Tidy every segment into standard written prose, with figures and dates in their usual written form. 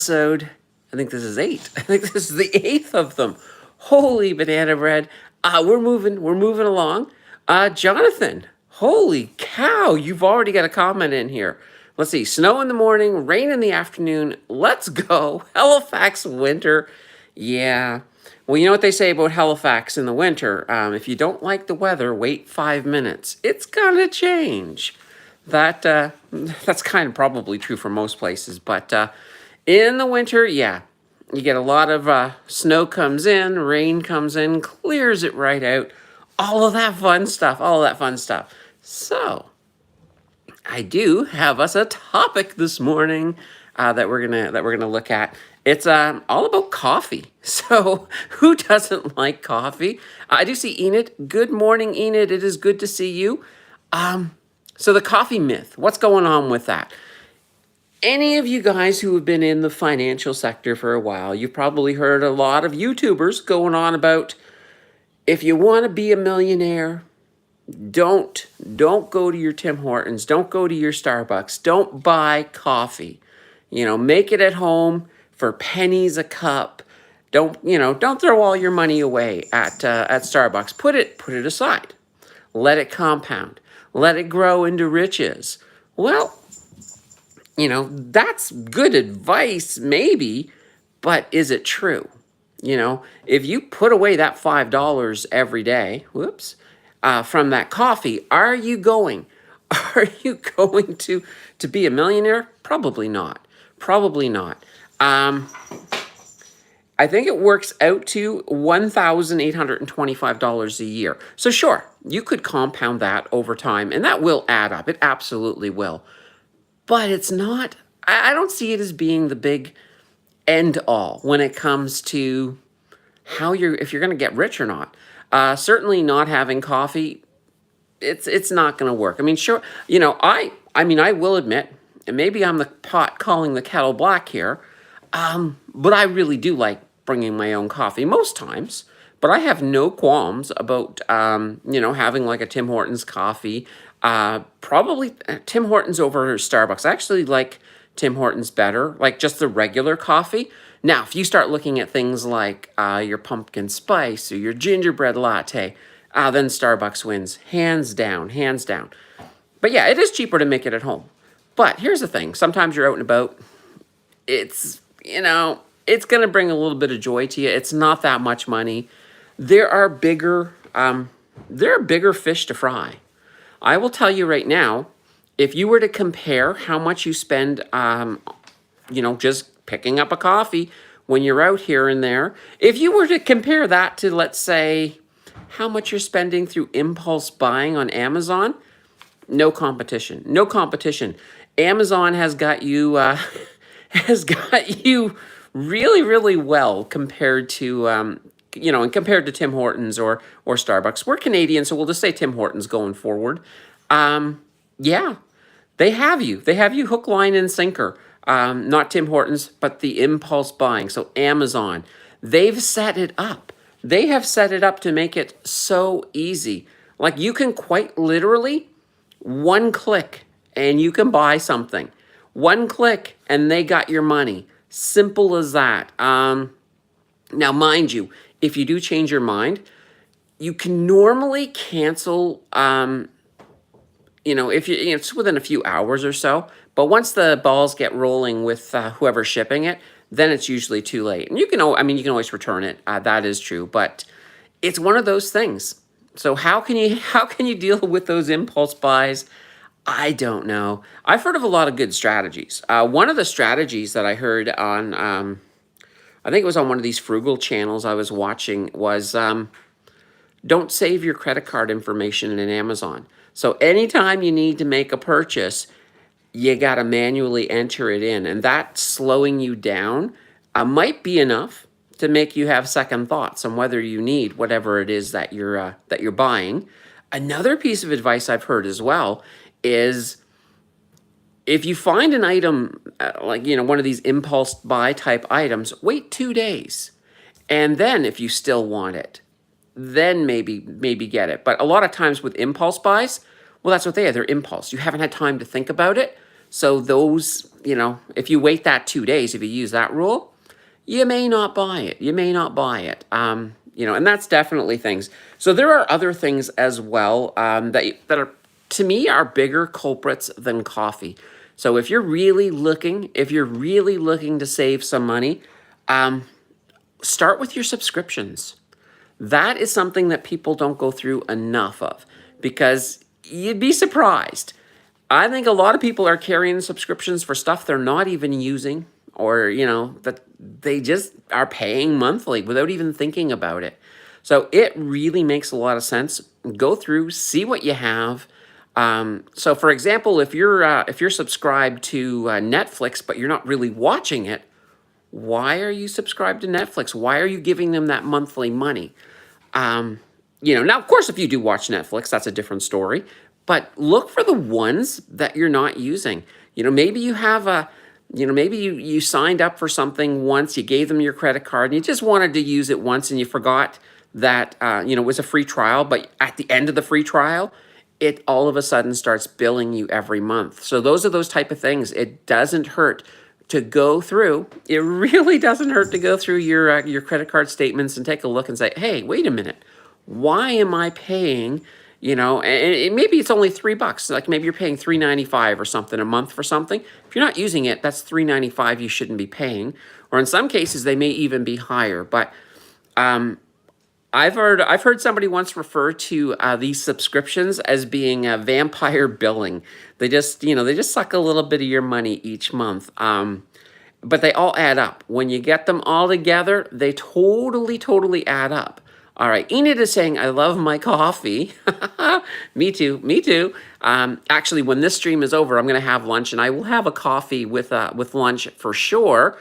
episode. I think this is 8. I think this is the 8th of them. Holy banana bread. We're moving along. Jonathan, holy cow, you've already got a comment in here. Let's see. Snow in the morning, rain in the afternoon. Let's go. Halifax winter. Yeah. Well, you know what they say about Halifax in the winter? If you don't like the weather, wait 5 minutes. It's gonna change. That's kind of probably true for most places, but in the winter, yeah, you get a lot of snow comes in, rain comes in, clears it right out, all of that fun stuff, all of that fun stuff. So I do have us a topic this morning that we're gonna look at. It's all about coffee. So who doesn't like coffee? I do see Enid. Good morning, Enid. It is good to see you. So the coffee myth, what's going on with that? Any of you guys who have been in the financial sector for a while, you've probably heard a lot of YouTubers going on about if you want to be a millionaire, don't go to your Tim Hortons, don't go to your Starbucks, don't buy coffee. Make it at home for pennies a cup. Don't throw all your money away at Starbucks. Put it aside. Let it compound. Let it grow into riches. Well, that's good advice, maybe, but is it true? If you put away that $5 every day, from that coffee, are you going? Are you going to be a millionaire? Probably not. Probably not. I think it works out to $1,825 a year. So sure, you could compound that over time, and that will add up. It absolutely will. But it's not, I don't see it as being the big end all when it comes to if you're going to get rich or not. Certainly not having coffee, it's not going to work. I mean, sure, I will admit, and maybe I'm the pot calling the kettle black here, but I really do like bringing my own coffee most times. But I have no qualms about, having like a Tim Hortons coffee. Probably Tim Hortons over Starbucks. I actually like Tim Hortons better, like just the regular coffee. Now, if you start looking at things like your pumpkin spice or your gingerbread latte, then Starbucks wins, hands down, hands down. But yeah, it is cheaper to make it at home. But here's the thing. Sometimes you're out and about. It's going to bring a little bit of joy to you. It's not that much money. There are bigger fish to fry. I will tell you right now, if you were to compare how much you spend, just picking up a coffee when you're out here and there, if you were to compare that to, let's say, how much you're spending through impulse buying on Amazon, no competition. No competition. Amazon has got you really, really well compared to and compared to Tim Hortons or Starbucks. We're Canadian, so we'll just say Tim Hortons going forward. Yeah, they have you. They have you hook, line, and sinker. Not Tim Hortons, but the impulse buying. So Amazon, they've set it up. They have set it up to make it so easy. Like you can quite literally one click and you can buy something. One click and they got your money. Simple as that. Now, mind you, if you do change your mind, you can normally cancel, if it's within a few hours or so. But once the balls get rolling with whoever's shipping it, then it's usually too late. And you can always return it. That is true, but it's one of those things. So how can you deal with those impulse buys? I don't know. I've heard of a lot of good strategies. One of the strategies that I heard on, I think it was on one of these frugal channels I was watching, was don't save your credit card information in Amazon. So anytime you need to make a purchase, you got to manually enter it in. And that slowing you down might be enough to make you have second thoughts on whether you need whatever it is that you're buying. Another piece of advice I've heard as well is if you find an item one of these impulse buy type items, wait 2 days. And then if you still want it, then maybe get it. But a lot of times with impulse buys, well, that's what they are. They're impulse. You haven't had time to think about it. So those, if you wait that 2 days, if you use that rule, you may not buy it. You may not buy it. And that's definitely things. So there are other things as well that are, to me, are bigger culprits than coffee. So if you're really looking to save some money, start with your subscriptions. That is something that people don't go through enough of, because you'd be surprised. I think a lot of people are carrying subscriptions for stuff they're not even using, or, that they just are paying monthly without even thinking about it. So it really makes a lot of sense. Go through, see what you have. So for example, if you're subscribed to Netflix, but you're not really watching it, why are you subscribed to Netflix? Why are you giving them that monthly money? Now, of course, if you do watch Netflix, that's a different story. But look for the ones that you're not using. Maybe you have maybe you signed up for something once, you gave them your credit card, and you just wanted to use it once, and you forgot that, it was a free trial. But at the end of the free trial, it all of a sudden starts billing you every month. So those are those type of things. It doesn't hurt to go through. It really doesn't hurt to go through your credit card statements and take a look and say, hey, wait a minute, why am I paying? And maybe it's only $3. Like maybe you're paying $3.95 or something a month for something. If you're not using it, that's $3.95 you shouldn't be paying. Or in some cases, they may even be higher. But I've heard somebody once refer to these subscriptions as being vampire billing. They just suck a little bit of your money each month. But they all add up. When you get them all together, they totally add up. All right, Enid is saying, I love my coffee. Me too. Actually, when this stream is over, I'm going to have lunch, and I will have a coffee with lunch for sure.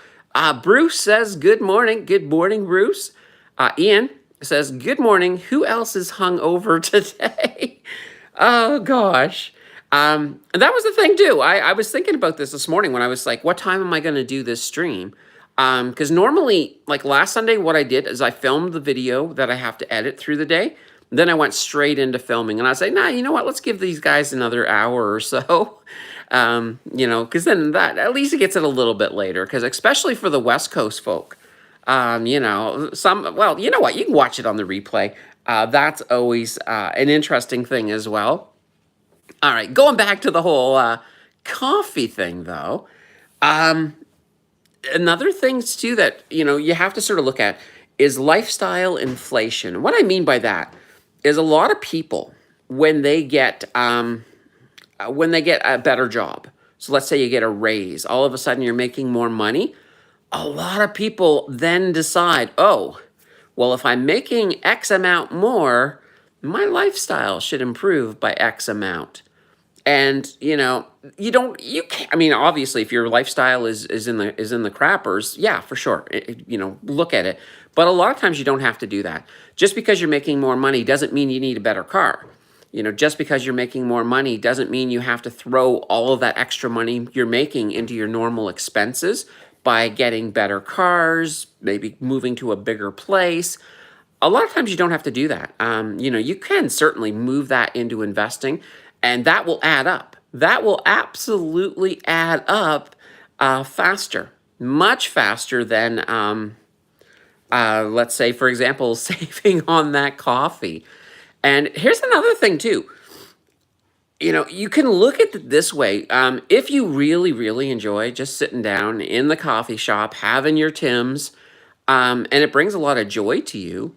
Bruce says, good morning. Good morning, Bruce. Ian says, good morning. Who else is hungover today? Oh, gosh. And that was the thing, too. I was thinking about this morning when I was like, what time am I going to do this stream? Because normally, like last Sunday, what I did is I filmed the video that I have to edit through the day. Then I went straight into filming. And I was like, nah, you know what? Let's give these guys another hour or so. Because then that, at least it gets it a little bit later. Because especially for the West Coast folk, well, you know what? You can watch it on the replay. That's always an interesting thing as well. All right, going back to the whole coffee thing, though. Another thing, too, that, you have to sort of look at is lifestyle inflation. What I mean by that is a lot of people, when they get a better job, so let's say you get a raise, all of a sudden you're making more money, a lot of people then decide, oh, well, if I'm making X amount more, my lifestyle should improve by X amount. And, you can't, I mean, obviously, if your lifestyle is in the crappers, yeah, for sure, look at it. But a lot of times you don't have to do that. Just because you're making more money doesn't mean you need a better car. Just because you're making more money doesn't mean you have to throw all of that extra money you're making into your normal expenses by getting better cars, maybe moving to a bigger place. A lot of times you don't have to do that. You can certainly move that into investing, and that will add up. That will absolutely add up faster, much faster than, let's say, for example, saving on that coffee. And here's another thing, too. You can look at it this way. If you really, really enjoy just sitting down in the coffee shop, having your Tims, and it brings a lot of joy to you,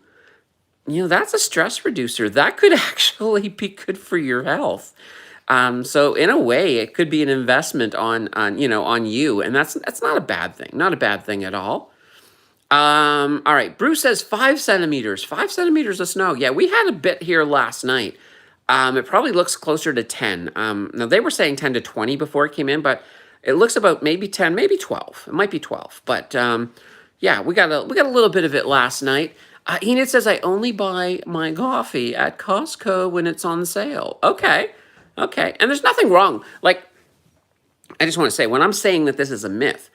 that's a stress reducer. That could actually be good for your health. So in a way, it could be an investment on you, and that's not a bad thing. Not a bad thing at all. All right, Bruce says 5 centimeters. 5 centimeters of snow. Yeah, we had a bit here last night. It probably looks closer to 10. Now they were saying 10 to 20 before it came in, but it looks about maybe 10, maybe 12. It might be 12, but yeah, we got a little bit of it last night. Enid says, I only buy my coffee at Costco when it's on sale. Okay. And there's nothing wrong. Like, I just want to say, when I'm saying that this is a myth,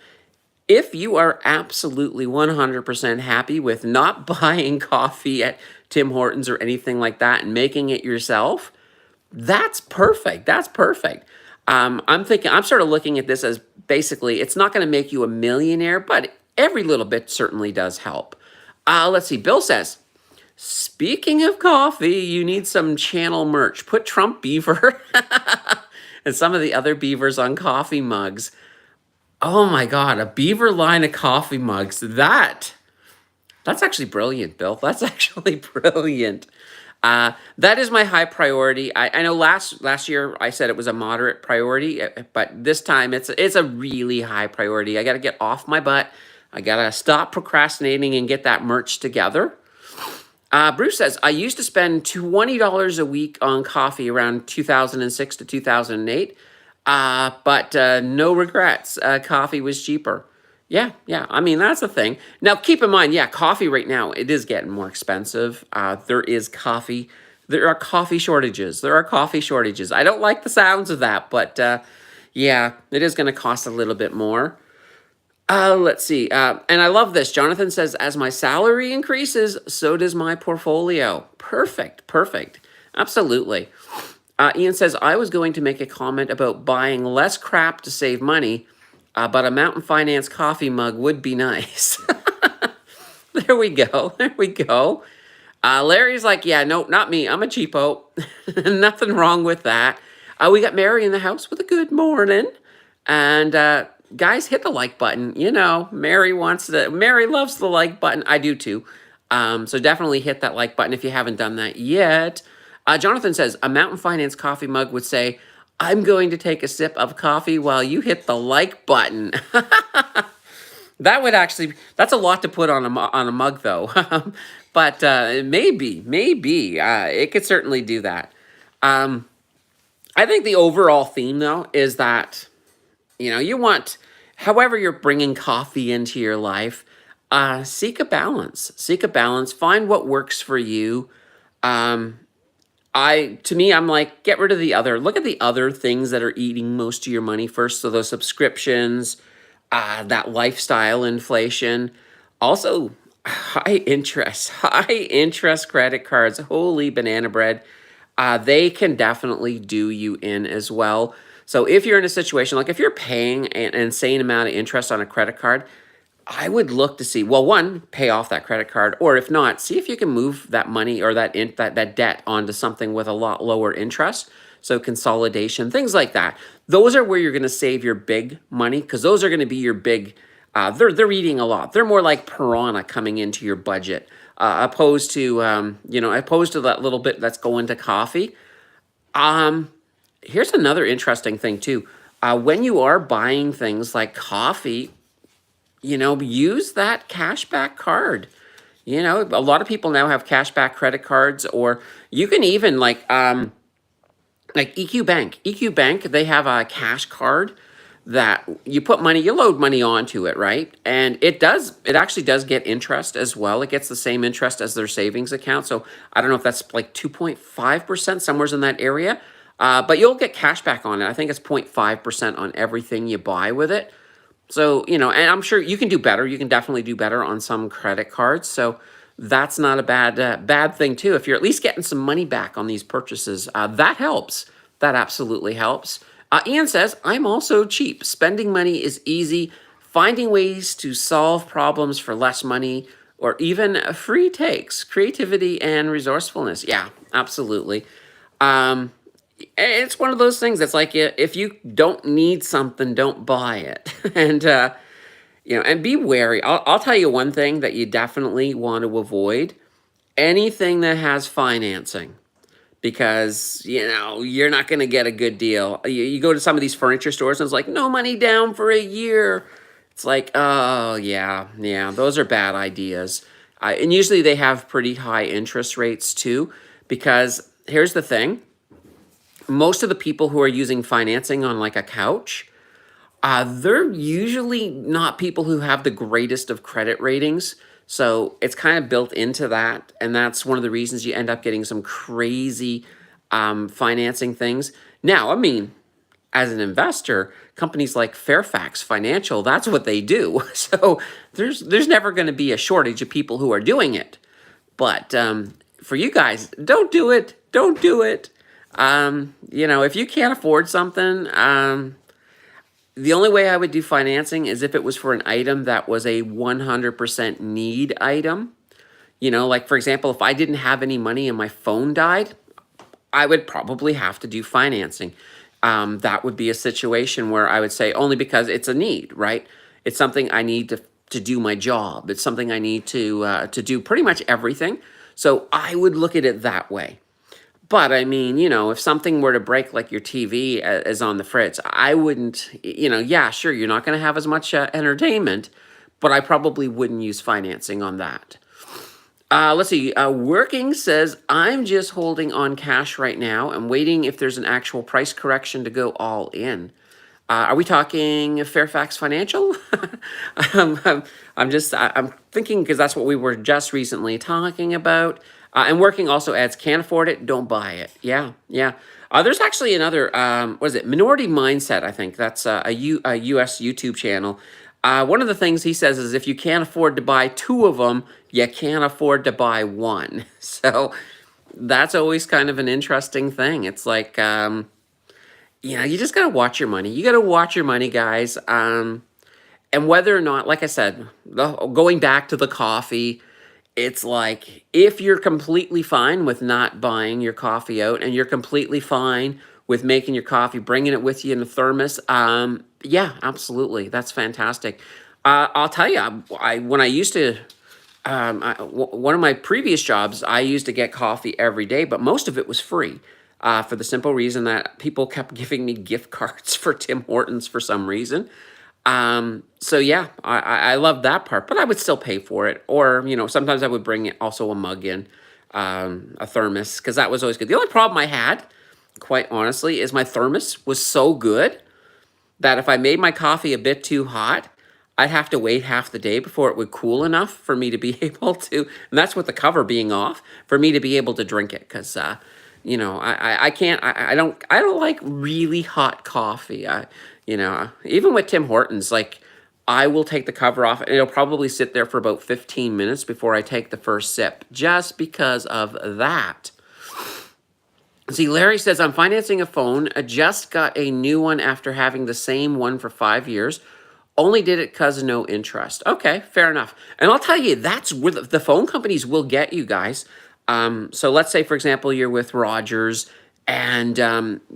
if you are absolutely 100% happy with not buying coffee at Tim Hortons or anything like that and making it yourself, that's perfect. That's perfect. I'm sort of looking at this as basically, it's not going to make you a millionaire, but every little bit certainly does help. Let's see. Bill says, speaking of coffee, you need some channel merch. Put Trump Beaver and some of the other beavers on coffee mugs. Oh my God, a beaver line of coffee mugs. That's actually brilliant, Bill. That's actually brilliant. That is my high priority. I know last year I said it was a moderate priority, but this time it's a really high priority. I got to get off my butt. I got to stop procrastinating and get that merch together. Bruce says, I used to spend $20 a week on coffee around 2006 to 2008, but no regrets. Coffee was cheaper. Yeah, yeah. I mean, that's the thing. Now, keep in mind, yeah, coffee right now, it is getting more expensive. There are coffee shortages. There are coffee shortages. I don't like the sounds of that, but yeah, it is going to cost a little bit more. Let's see. And I love this. Jonathan says, as my salary increases, so does my portfolio. Perfect, perfect. Absolutely. Ian says, I was going to make a comment about buying less crap to save money, but a Mountain Finance coffee mug would be nice. There we go. There we go. Larry's like, yeah, no, not me. I'm a cheapo. Nothing wrong with that. We got Mary in the house with a good morning. And guys, hit the like button. You know, Mary loves the like button. I do too. So definitely hit that like button if you haven't done that yet. Jonathan says, a Mountain Finance coffee mug would say, I'm going to take a sip of coffee while you hit the like button. That's a lot to put on a mug though. But maybe, it could certainly do that. I think the overall theme though is that, you want, however you're bringing coffee into your life, seek a balance. Seek a balance. Find what works for you. To me, I'm like, get rid of the other. Look at the other things that are eating most of your money first. So those subscriptions, that lifestyle inflation. Also, high interest credit cards. Holy banana bread. They can definitely do you in as well. So if you're in a situation, like if you're paying an insane amount of interest on a credit card, I would look to see, well, one, pay off that credit card, or if not, see if you can move that money or that debt onto something with a lot lower interest. So consolidation, things like that. Those are where you're going to save your big money, because those are going to be your big, they're eating a lot. They're more like piranha coming into your budget, opposed to that little bit that's going to coffee. Here's another interesting thing too. When you are buying things like coffee, use that cashback card. A lot of people now have cashback credit cards, or you can even like EQ Bank. EQ Bank, they have a cash card that you load money onto it, right? And it actually does get interest as well. It gets the same interest as their savings account. So I don't know if that's like 2.5%, somewhere's in that area. But you'll get cash back on it. I think it's 0.5% on everything you buy with it. So, and I'm sure you can do better. You can definitely do better on some credit cards. So that's not a bad thing too. If you're at least getting some money back on these purchases, that helps. That absolutely helps. Ian says, I'm also cheap. Spending money is easy. Finding ways to solve problems for less money or even free takes creativity and resourcefulness. Yeah, absolutely. It's one of those things that's like, if you don't need something, don't buy it. And, and be wary. I'll tell you one thing that you definitely want to avoid. Anything that has financing. Because, you're not going to get a good deal. You go to some of these furniture stores and it's like, no money down for a year. It's like, oh, yeah, those are bad ideas. And usually they have pretty high interest rates too. Because here's the thing. Most of the people who are using financing on like a couch, they're usually not people who have the greatest of credit ratings. So it's kind of built into that. And that's one of the reasons you end up getting some crazy financing things. Now, I mean, as an investor, companies like Fairfax Financial, that's what they do. So there's never going to be a shortage of people who are doing it. But for you guys, don't do it. Don't do it. If you can't afford something, the only way I would do financing is if it was for an item that was a 100% need item. Like for example, if I didn't have any money and my phone died, I would probably have to do financing. That would be a situation where I would say only because it's a need, right? It's something I need to do my job. It's something I need to do pretty much everything. So I would look at it that way. But I mean, if something were to break like your TV is on the fritz, I wouldn't, yeah, sure, you're not going to have as much entertainment, but I probably wouldn't use financing on that. Let's see. Working says, I'm just holding on cash right now and waiting if there's an actual price correction to go all in. Are we talking Fairfax Financial? I'm thinking because that's what we were just recently talking about. And working also adds, can't afford it, don't buy it. Yeah, yeah. There's actually another, what is it? Minority Mindset, I think. That's a US YouTube channel. One of the things he says is if you can't afford to buy two of them, you can't afford to buy one. So that's always kind of an interesting thing. It's like, you just got to watch your money. You got to watch your money, guys. And whether or not, like I said, going back to the coffee, it's like if you're completely fine with not buying your coffee out and you're completely fine with making your coffee, bringing it with you in a thermos, yeah, absolutely. That's fantastic. I'll tell you, when I used to, one of my previous jobs, I used to get coffee every day, but most of it was free. For the simple reason that people kept giving me gift cards for Tim Hortons for some reason. So yeah, I love that part, but I would still pay for it. Or, sometimes I would bring it also a mug in, a thermos, because that was always good. The only problem I had, quite honestly, is my thermos was so good that if I made my coffee a bit too hot, I'd have to wait half the day before it would cool enough for me to be able to, and that's with the cover being off, for me to be able to drink it. Because, I can't, I don't like really hot coffee. Even with Tim Hortons, like, I will take the cover off and it'll probably sit there for about 15 minutes before I take the first sip, just because of that. See, Larry says, I'm financing a phone. I just got a new one after having the same one for 5 years. Only did it because of no interest. Okay, fair enough. And I'll tell you, that's where the phone companies will get you guys. So let's say, for example, you're with Rogers and,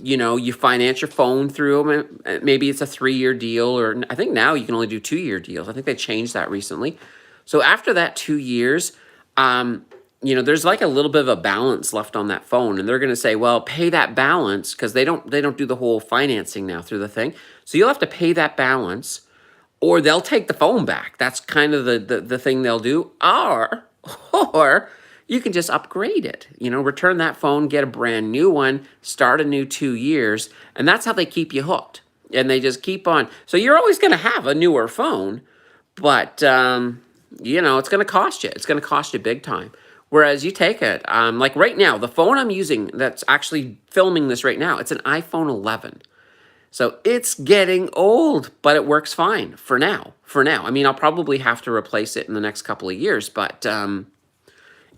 you finance your phone through them. Maybe it's a 3-year deal, or I think now you can only do 2-year deals. I think they changed that recently. So after that 2 years, there's like a little bit of a balance left on that phone, and they're going to say, well, pay that balance, because they don't do the whole financing now through the thing. So you'll have to pay that balance, or they'll take the phone back. That's kind of the thing they'll do. Or you can just upgrade it, return that phone, get a brand new one, start a new 2 years, and that's how they keep you hooked. And they just keep on. So you're always going to have a newer phone, but, it's going to cost you. It's going to cost you big time. Whereas you take it, like right now, the phone I'm using that's actually filming this right now, it's an iPhone 11. So it's getting old, but it works fine for now. I mean, I'll probably have to replace it in the next couple of years, but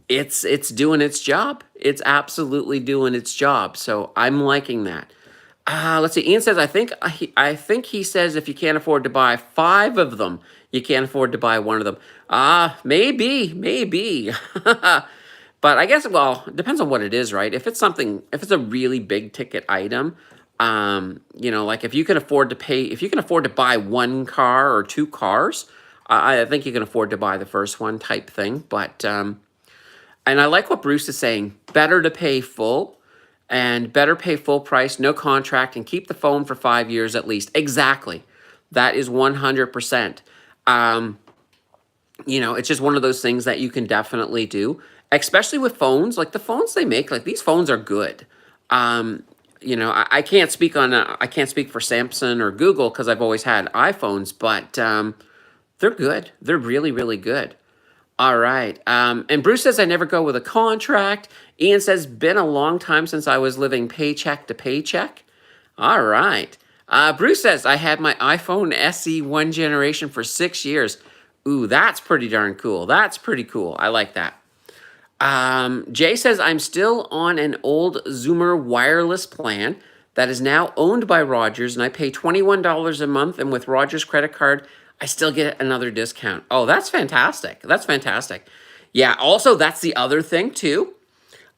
it's doing its job. It's absolutely doing its job. So I'm liking that. Let's see. Ian says, I think he says if you can't afford to buy 5 of them, you can't afford to buy one of them. Maybe. But I guess, well, it depends on what it is, right? If it's a really big ticket item, like if you can afford to buy 1 car or 2 cars, I think you can afford to buy the first one type thing. But, and I like what Bruce is saying, better to pay full. And better pay full price, no contract, and keep the phone for 5 years at least. Exactly. That is 100%. It's just one of those things that you can definitely do, especially with phones. Like the phones they make, like these phones are good. I can't speak for Samsung or Google because I've always had iPhones, but they're good. They're really, really good. All right. And Bruce says, I never go with a contract. Ian says, been a long time since I was living paycheck to paycheck. All right. Bruce says, I had my iPhone SE 1 generation for 6 years. Ooh, that's pretty darn cool. That's pretty cool. I like that. Jay says, I'm still on an old Zoomer wireless plan that is now owned by Rogers, and I pay $21 a month, and with Rogers credit card, I still get another discount. Oh, that's fantastic. That's fantastic. Yeah, also, that's the other thing, too.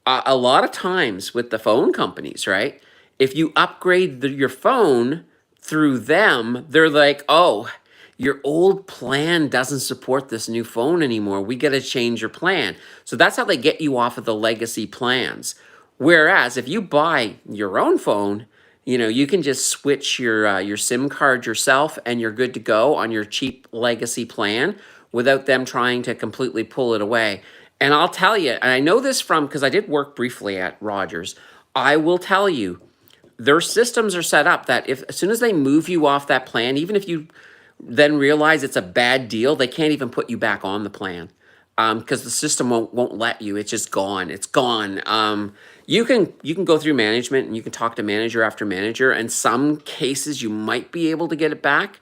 A lot of times with the phone companies, right? If you upgrade your phone through them, they're like, oh, your old plan doesn't support this new phone anymore. We got to change your plan. So that's how they get you off of the legacy plans. Whereas if you buy your own phone, you can just switch your SIM card yourself and you're good to go on your cheap legacy plan without them trying to completely pull it away. And I'll tell you, and I know this from because I did work briefly at Rogers. I will tell you, their systems are set up that if as soon as they move you off that plan, even if you then realize it's a bad deal, they can't even put you back on the plan because the system won't let you. It's just gone. It's gone. You can go through management and you can talk to manager after manager. In some cases, you might be able to get it back.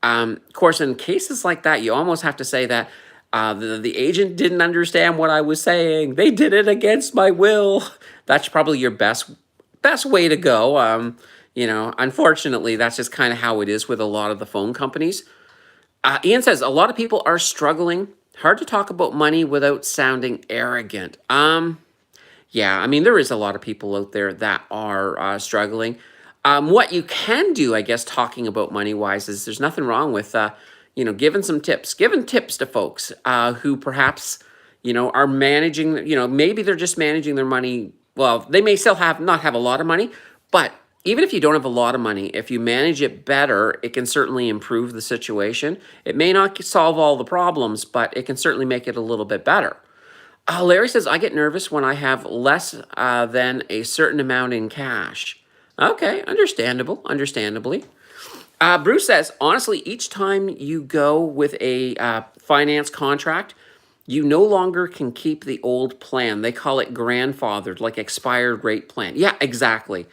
Of course, in cases like that, you almost have to say that the agent didn't understand what I was saying. They did it against my will. That's probably your best way to go. Unfortunately, that's just kind of how it is with a lot of the phone companies. Ian says a lot of people are struggling. Hard to talk about money without sounding arrogant. Yeah, I mean, there is a lot of people out there that are struggling. What you can do, I guess, talking about money wise, is there's nothing wrong with, giving tips to folks who perhaps, are managing, maybe they're just managing their money. Well, they may still not have a lot of money, but even if you don't have a lot of money, if you manage it better, it can certainly improve the situation. It may not solve all the problems, but it can certainly make it a little bit better. Larry says, I get nervous when I have less than a certain amount in cash. Okay, understandably. Bruce says, honestly, each time you go with a finance contract, you no longer can keep the old plan. They call it grandfathered, like expired rate plan. Yeah, exactly.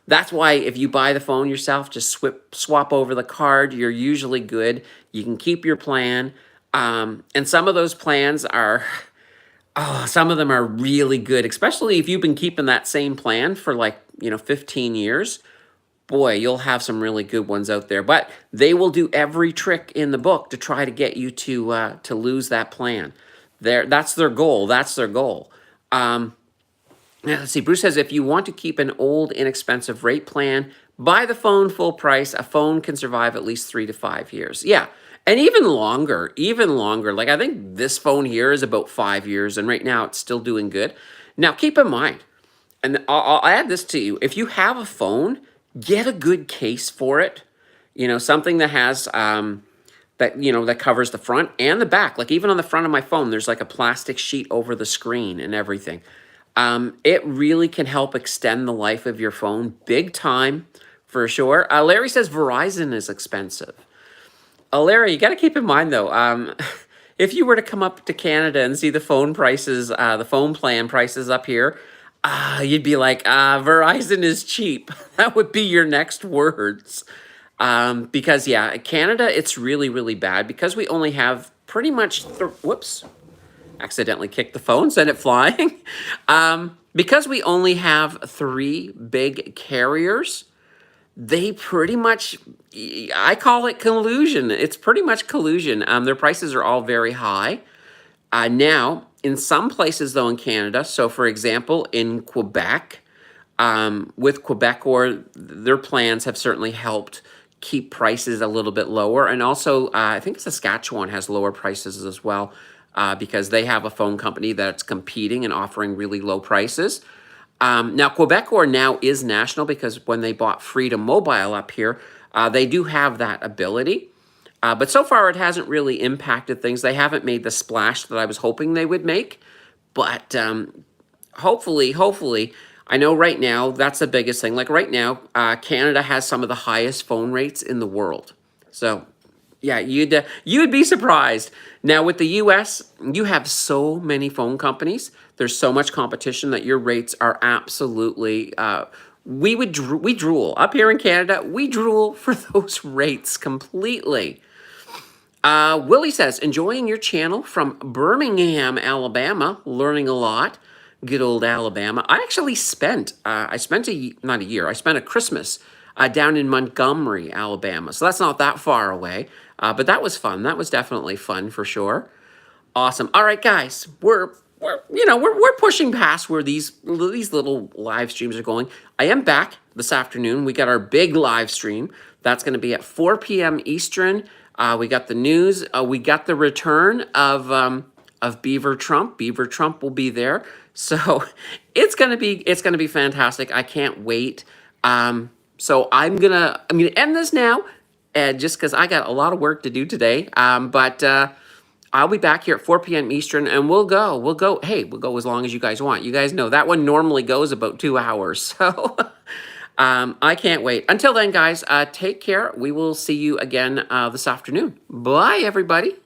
That's why if you buy the phone yourself, just swap over the card. You're usually good. You can keep your plan. And some of those plans are, oh, some of them are really good, especially if you've been keeping that same plan for 15 years. Boy, you'll have some really good ones out there. But they will do every trick in the book to try to get you to lose that plan. That's their goal. That's their goal. Let's see. Bruce says, if you want to keep an old, inexpensive rate plan, buy the phone full price. A phone can survive at least 3 to 5 years. Yeah, and even longer. Like I think this phone here is about 5 years, and right now it's still doing good. Now, keep in mind, and I'll add this to you. If you have a phone, get a good case for it. Something that has that covers the front and the back. Like even on the front of my phone, there's like a plastic sheet over the screen and everything. It really can help extend the life of your phone big time for sure. Larry says Verizon is expensive. Larry, you got to keep in mind though, if you were to come up to Canada and see the phone prices, the phone plan prices up here, you'd be like, Verizon is cheap. That would be your next words. Because yeah, Canada, it's really, really bad because we only have pretty much, whoops, accidentally kicked the phone, sent it flying. Because we only have 3 big carriers, they pretty much, I call it collusion. It's pretty much collusion. Their prices are all very high. Now, in some places though in Canada, so for example, in Quebec, with Quebecor, their plans have certainly helped keep prices a little bit lower. And also, I think Saskatchewan has lower prices as well because they have a phone company that's competing and offering really low prices. Now, Quebecor now is national because when they bought Freedom Mobile up here, they do have that ability. But so far, it hasn't really impacted things. They haven't made the splash that I was hoping they would make. But hopefully, I know right now, that's the biggest thing. Like right now, Canada has some of the highest phone rates in the world. So yeah, you'd be surprised. Now with the US, you have so many phone companies. There's so much competition that your rates are absolutely, we drool. Up here in Canada, we drool for those rates completely. Willie says, enjoying your channel from Birmingham, Alabama, learning a lot. Good old Alabama. I actually spent, not a year, I spent a Christmas down in Montgomery, Alabama. So that's not that far away, but that was fun. That was definitely fun for sure. Awesome. All right, guys, we're pushing past where these little live streams are going. I am back this afternoon. We got our big live stream. That's going to be at 4 p.m. Eastern. We got the news. We got the return of Beaver Trump. Beaver Trump will be there. So it's gonna be fantastic. I can't wait. So I'm gonna end this now, just because I got a lot of work to do today. But I'll be back here at 4 p.m. Eastern, and we'll go. Hey, we'll go as long as you guys want. You guys know that one normally goes about 2 hours. So I can't wait. Until then, guys, take care. We will see you again this afternoon. Bye, everybody.